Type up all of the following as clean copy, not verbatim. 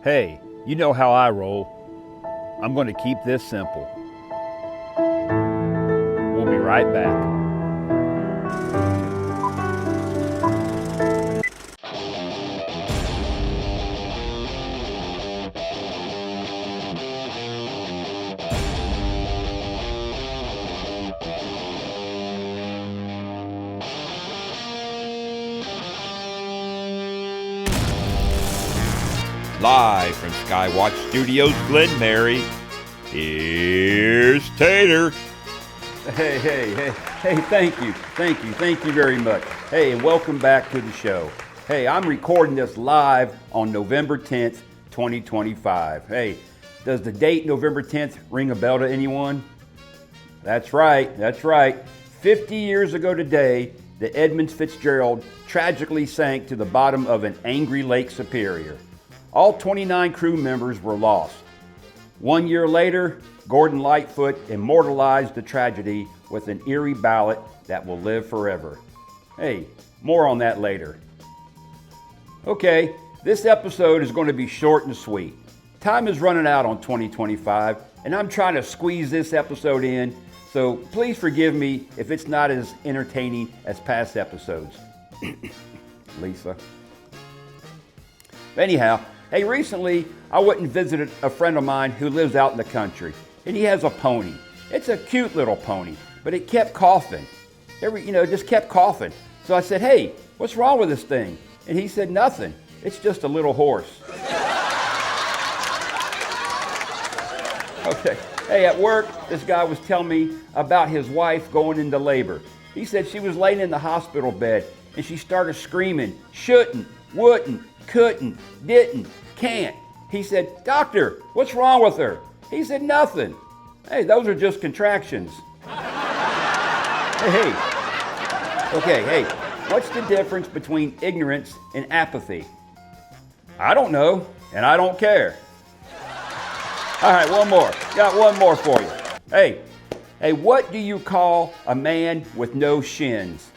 Hey, you know how I roll. I'm going to keep this simple. We'll be right back. Live from Skywatch Studios, Glen Mary, here's Tater. Hey, thank you very much. Hey, and welcome back to the show. Hey, I'm recording this live on November 10th, 2025. Hey, does the date November 10th ring a bell to anyone? That's right. 50 years ago today, the Edmund Fitzgerald tragically sank to the bottom of an angry Lake Superior. All 29 crew members were lost. 1 year later, Gordon Lightfoot immortalized the tragedy with an eerie ballad that will live forever. Hey, more on that later. Okay, this episode is going to be short and sweet. Time is running out on 2025, and I'm trying to squeeze this episode in, so please forgive me if it's not as entertaining as past episodes. Lisa. Anyhow, hey, recently I went and visited a friend of mine who lives out in the country, and he has a pony. It's a cute little pony, but it kept coughing. Just kept coughing. So I said, hey, what's wrong with this thing? And he said, nothing. It's just a little horse. Okay. Hey, at work, this guy was telling me about his wife going into labor. He said she was laying in the hospital bed, and she started screaming, shouldn't, wouldn't, couldn't, didn't, can't. He said, doctor, what's wrong with her? He said, nothing. Hey, those are just contractions. Hey. Okay, hey, what's the difference between ignorance and apathy? I don't know, and I don't care. All right, one more. Got one more for you. Hey, what do you call a man with no shins?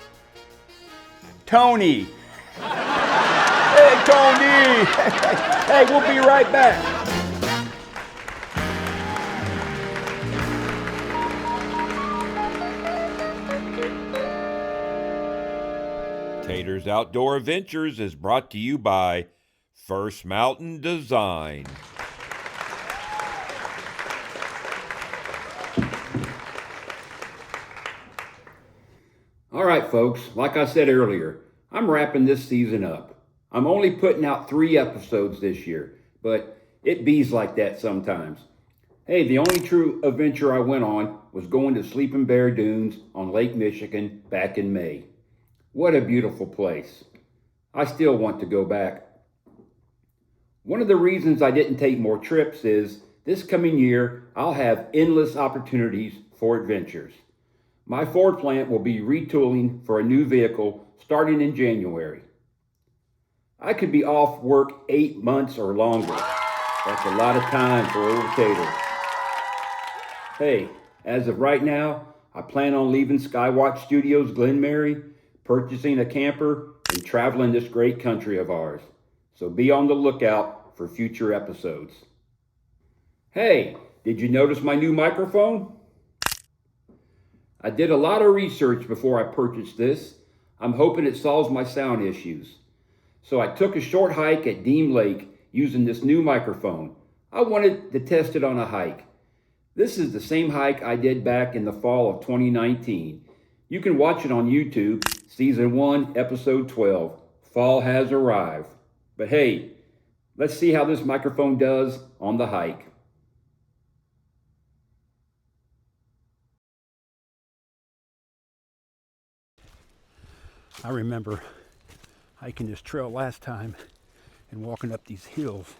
Tony. Hey, Tony! Hey, we'll be right back. Tater's Outdoor Adventures is brought to you by First Mountain Design. All right, folks, like I said earlier, I'm wrapping this season up. I'm only putting out 3 episodes this year, but it bees like that sometimes. Hey, the only true adventure I went on was going to Sleeping Bear Dunes on Lake Michigan back in May. What a beautiful place. I still want to go back. One of the reasons I didn't take more trips is this coming year, I'll have endless opportunities for adventures. My Ford plant will be retooling for a new vehicle starting in January. I could be off work 8 months or longer. That's a lot of time for old Tater. Hey, as of right now, I plan on leaving Skywatch Studios Glen Mary, purchasing a camper, and traveling this great country of ours. So be on the lookout for future episodes. Hey, did you notice my new microphone? I did a lot of research before I purchased this. I'm hoping it solves my sound issues. So I took a short hike at Deem Lake using this new microphone. I wanted to test it on a hike. This is the same hike I did back in the fall of 2019. You can watch it on YouTube, Season 1, Episode 12. Fall has arrived. But hey, let's see how this microphone does on the hike. I remember hiking this trail last time and walking up these hills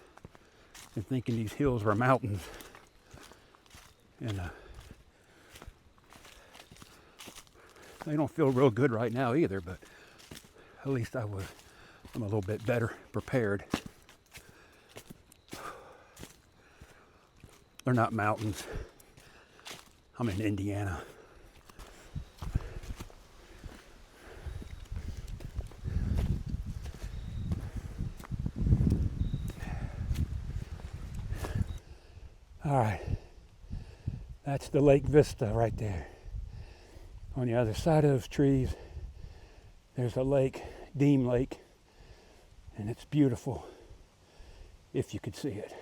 and thinking these hills were mountains. And they don't feel real good right now either, but at least I'm a little bit better prepared. They're not mountains. I'm in Indiana. All right, that's the lake vista right there. On the other side of those trees, there's a lake, Deem Lake, and it's beautiful if you could see it.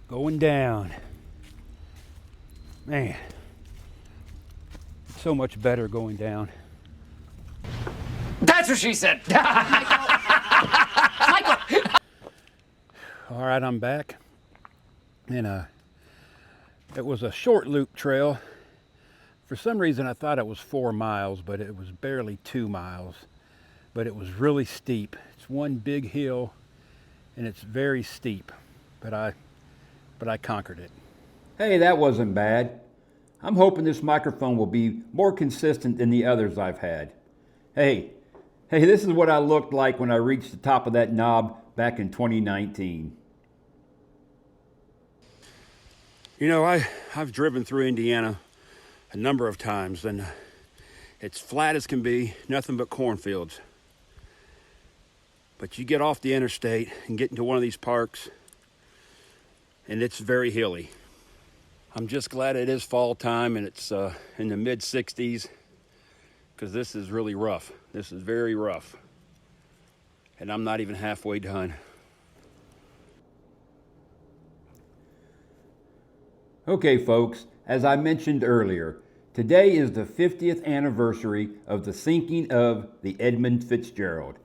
Going down. Man, it's so much better going down. That's what she said. All right, I'm back. And it was a short loop trail. For some reason, I thought it was 4 miles, but it was barely 2 miles. But it was really steep. It's one big hill, and it's very steep. But I conquered it. Hey, that wasn't bad. I'm hoping this microphone will be more consistent than the others I've had. Hey, this is what I looked like when I reached the top of that knob back in 2019. You know, I've driven through Indiana a number of times, and it's flat as can be, nothing but cornfields. But you get off the interstate and get into one of these parks, and it's very hilly. I'm just glad it is fall time and it's in the mid 60s, because this is really rough. This is very rough. And I'm not even halfway done. Okay, folks, as I mentioned earlier, today is the 50th anniversary of the sinking of the Edmund Fitzgerald.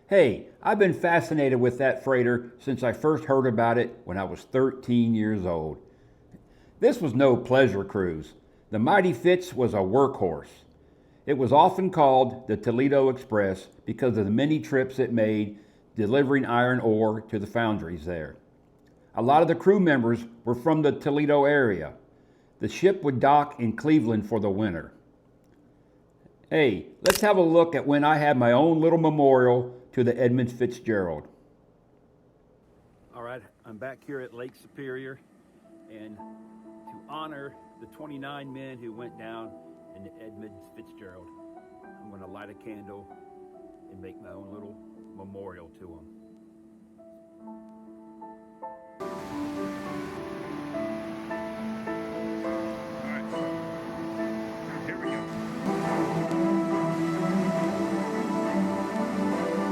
Hey, I've been fascinated with that freighter since I first heard about it when I was 13 years old. This was no pleasure cruise. The mighty Fitz was a workhorse. It was often called the Toledo Express because of the many trips it made delivering iron ore to the foundries there. A lot of the crew members were from the Toledo area. The ship would dock in Cleveland for the winter. Hey, let's have a look at when I had my own little memorial to the Edmund Fitzgerald. All right, I'm back here at Lake Superior, and to honor the 29 men who went down in the Edmund Fitzgerald, I'm going to light a candle and make my own little memorial to them.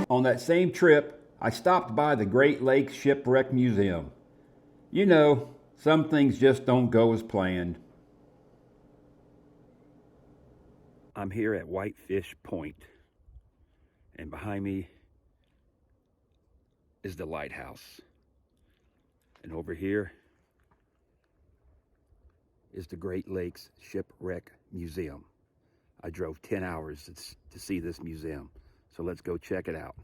On that same trip, I stopped by the Great Lakes Shipwreck Museum. You know, some things just don't go as planned. I'm here at Whitefish Point, and behind me is the lighthouse. And over here is the Great Lakes Shipwreck Museum. I drove 10 hours to see this museum, so let's go check it out.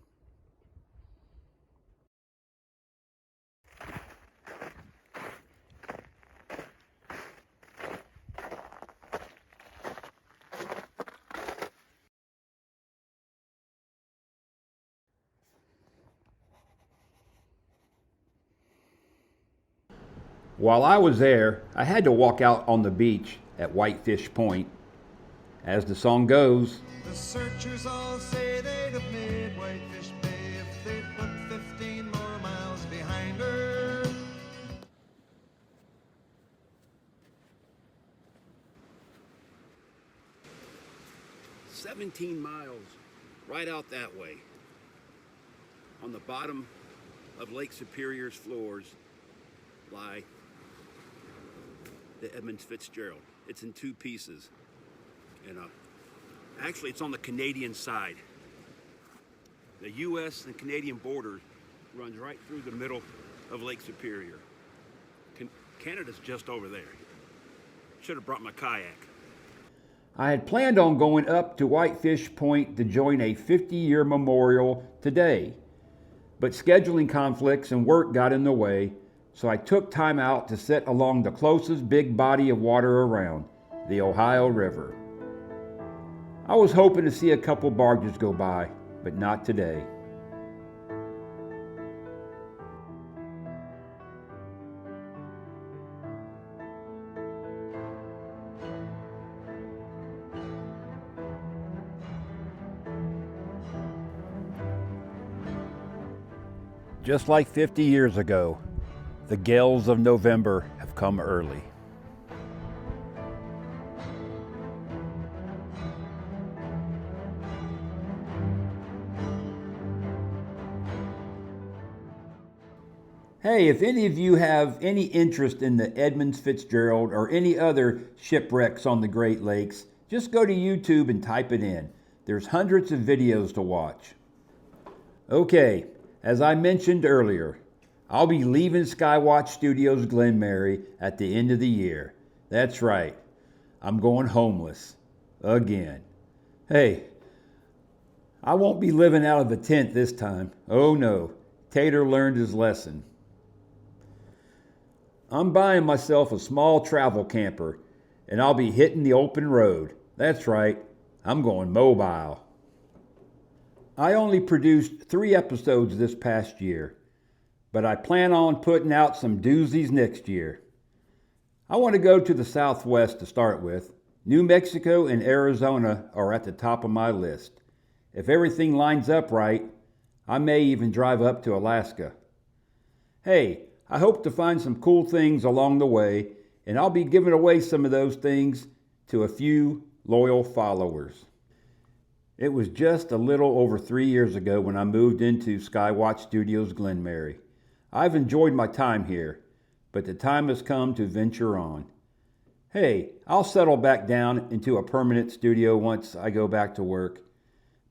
While I was there, I had to walk out on the beach at Whitefish Point. As the song goes, the searchers all say they'd have made Whitefish Bay if they'd put 15 more miles behind her. 17 miles right out that way. On the bottom of Lake Superior's floors lie the Edmund Fitzgerald. It's in 2 pieces. And actually it's on the Canadian side. The US and Canadian border runs right through the middle of Lake Superior. Canada's just over there. Should have brought my kayak. I had planned on going up to Whitefish Point to join a 50-year memorial today, but scheduling conflicts and work got in the way, so I took time out to sit along the closest big body of water around, the Ohio River. I was hoping to see a couple barges go by, but not today. Just like 50 years ago, the gales of November have come early. Hey, if any of you have any interest in the Edmund Fitzgerald or any other shipwrecks on the Great Lakes, just go to YouTube and type it in. There's hundreds of videos to watch. Okay, as I mentioned earlier, I'll be leaving Skywatch Studios Glen Mary at the end of the year. That's right, I'm going homeless. Again. Hey, I won't be living out of a tent this time. Oh no, Tater learned his lesson. I'm buying myself a small travel camper, and I'll be hitting the open road. That's right, I'm going mobile. I only produced 3 episodes this past year, but I plan on putting out some doozies next year. I want to go to the Southwest to start with. New Mexico and Arizona are at the top of my list. If everything lines up right, I may even drive up to Alaska. Hey, I hope to find some cool things along the way, and I'll be giving away some of those things to a few loyal followers. It was just a little over 3 years ago when I moved into Skywatch Studios Glen Mary. I've enjoyed my time here, but the time has come to venture on. Hey, I'll settle back down into a permanent studio once I go back to work.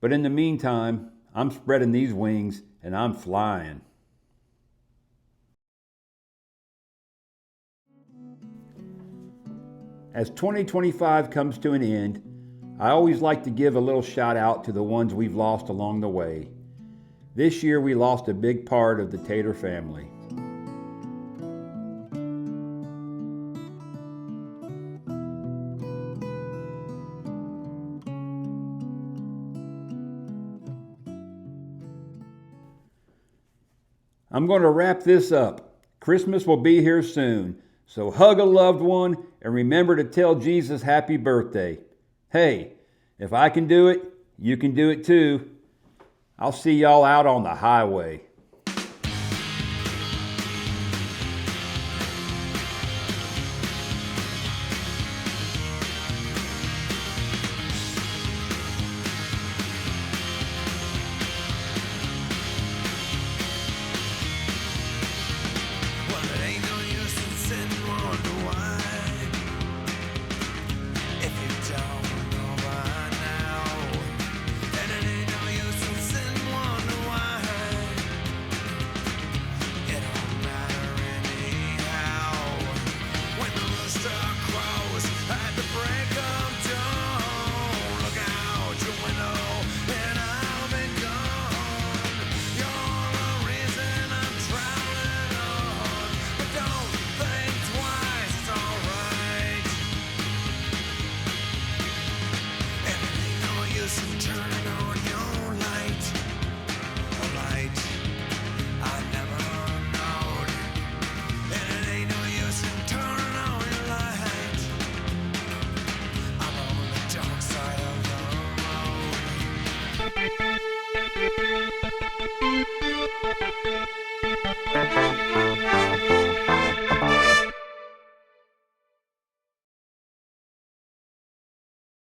But in the meantime, I'm spreading these wings and I'm flying. As 2025 comes to an end, I always like to give a little shout out to the ones we've lost along the way. This year we lost a big part of the Tater family. I'm going to wrap this up. Christmas will be here soon, so hug a loved one and remember to tell Jesus happy birthday. Hey, if I can do it, you can do it too. I'll see y'all out on the highway. Well, it ain't no use in sitting and wonder why. If you don't know by now, then it ain't no use in sitting and wonder why. It don't matter anyhow. When the rooster crows at the break of dawn, look out your window and I'll be gone. You're the reason I'm traveling on, but don't think twice, it's alright. And it ain't no use in